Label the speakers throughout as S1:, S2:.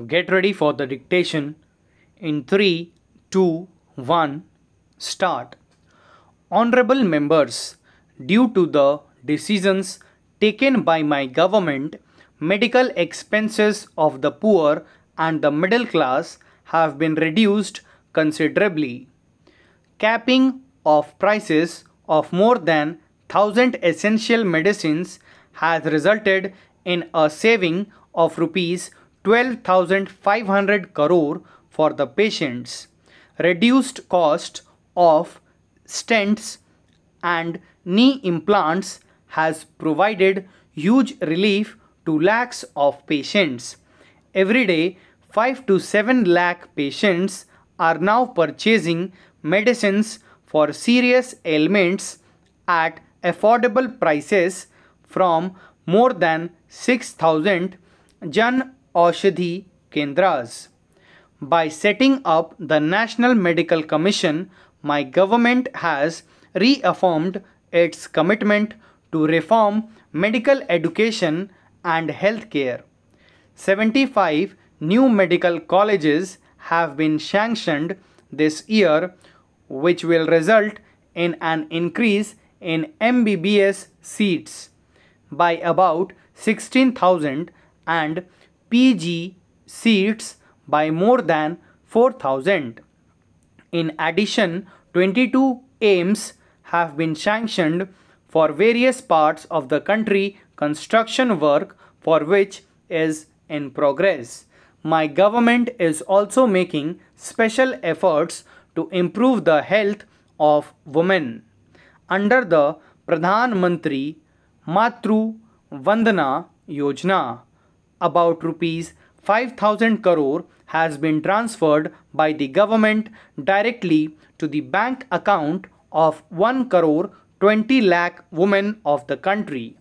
S1: Get ready for the dictation in 3, 2, 1, start. Honorable members, due to the decisions taken by my government, medical expenses of the poor and the middle class have been reduced considerably. Capping of prices of more than 1,000 essential medicines has resulted in a saving of rupees 12,500 crore for the patients. Reduced cost of stents and knee implants has provided huge relief to lakhs of patients. Every day, 5 to 7 lakh patients are now purchasing medicines for serious ailments at affordable prices from more than 6,000 Jan Aushadhi Kendras. By setting up the National Medical Commission, my government has reaffirmed its commitment to reform medical education and healthcare. 75 new medical colleges have been sanctioned this year, which will result in an increase in MBBS seats by about 16,000 and PG seats by more than 4,000. In addition, 22 AIIMS have been sanctioned for various parts of the country construction work for which is in progress. My government is also making special efforts to improve the health of women. Under the Pradhan Mantri Matru Vandana Yojana, about rupees 5,000 crore has been transferred by the government directly to the bank account of 1 crore 20 lakh women of the country.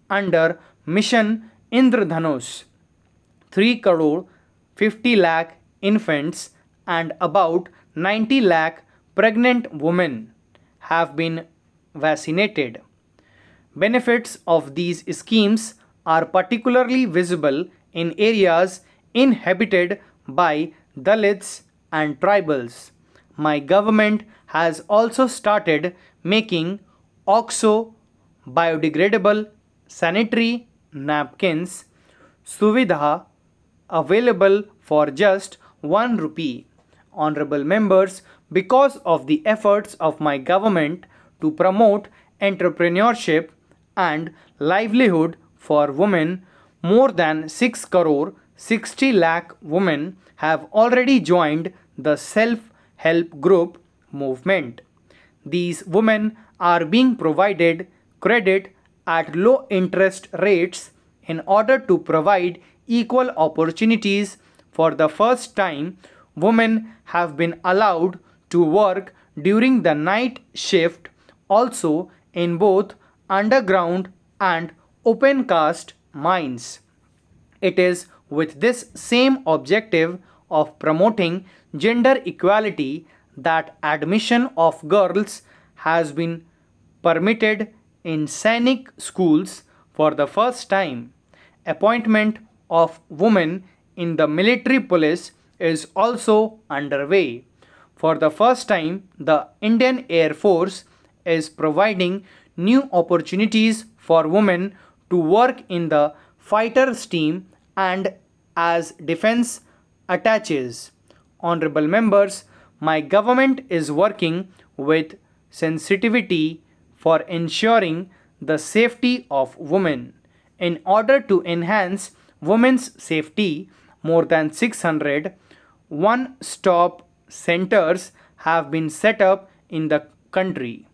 S1: Under Mission Indradhanush, 3 crore 50 lakh infants and about 90 lakh pregnant women have been vaccinated. Benefits of these schemes are particularly visible in areas inhabited by Dalits and tribals. My government has also started making OXO biodegradable sanitary napkins Suvidha available for just 1 rupee. Honorable members, because of the efforts of my government to promote entrepreneurship and livelihood for women, more than 6 crore 60 lakh women have already joined the self-help group movement. These women are being provided credit at low interest rates in order to provide equal opportunities. For the first time, women have been allowed to work during the night shift also in both underground and open cast mines. It is with this same objective of promoting gender equality that admission of girls has been permitted in Sainik schools for the first time. Appointment of women in the military police is also underway. For the first time, the Indian Air Force is providing new opportunities for women to work in the fighter team and as defense attaches. Honorable members, my government is working with sensitivity for ensuring the safety of women. In order to enhance women's safety, more than 600 one-stop centers have been set up in the country.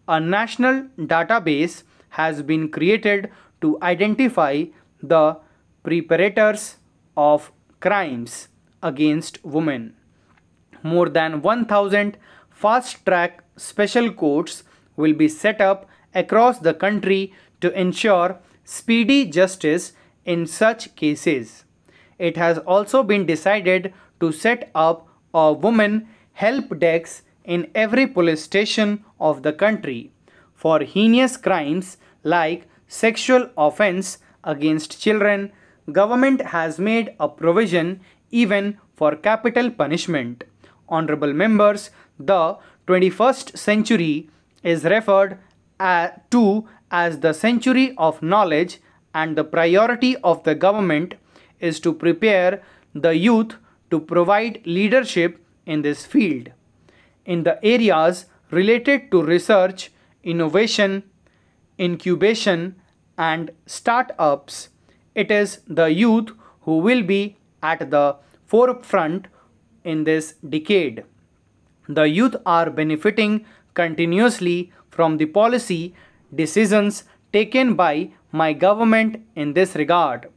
S1: A national database has been created to identify the perpetrators of crimes against women. More than 1,000 fast-track special courts will be set up across the country to ensure speedy justice in such cases. It has also been decided to set up a women help desk in every police station of the country for heinous crimes like sexual offense against children. Government has made a provision even for capital punishment. Honorable members, the 21st century is referred to as the century of knowledge, and the priority of the government is to prepare the youth to provide leadership in this field. In the areas related to research, innovation, incubation, and startups, it is the youth who will be at the forefront in this decade. The youth are benefiting continuously from the policy decisions taken by my government in this regard.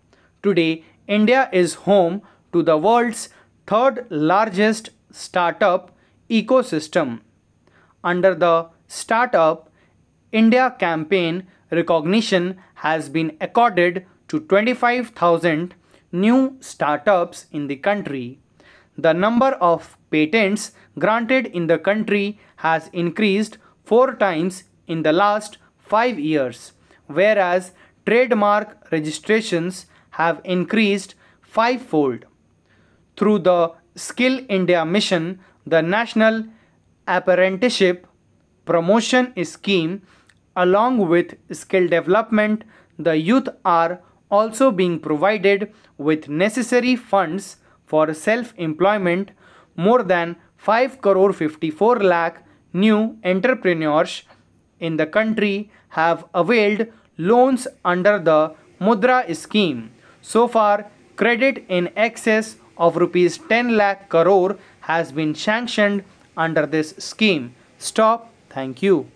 S1: Today, India is home to the world's third largest startup ecosystem. Under the Startup India campaign, recognition has been accorded to 25,000 new startups in the country. The number of patents granted in the country has increased 4 times in the last 5 years, whereas trademark registrations have increased 5-fold. Through the Skill India Mission, the National Apprenticeship Promotion Scheme, along with skill development, the youth are also being provided with necessary funds for self-employment. More than 5 crore 54 lakh new entrepreneurs in the country have availed loans under the Mudra scheme. So far, credit in excess of rupees 10 lakh crore has been sanctioned under this scheme. Stop. Thank you.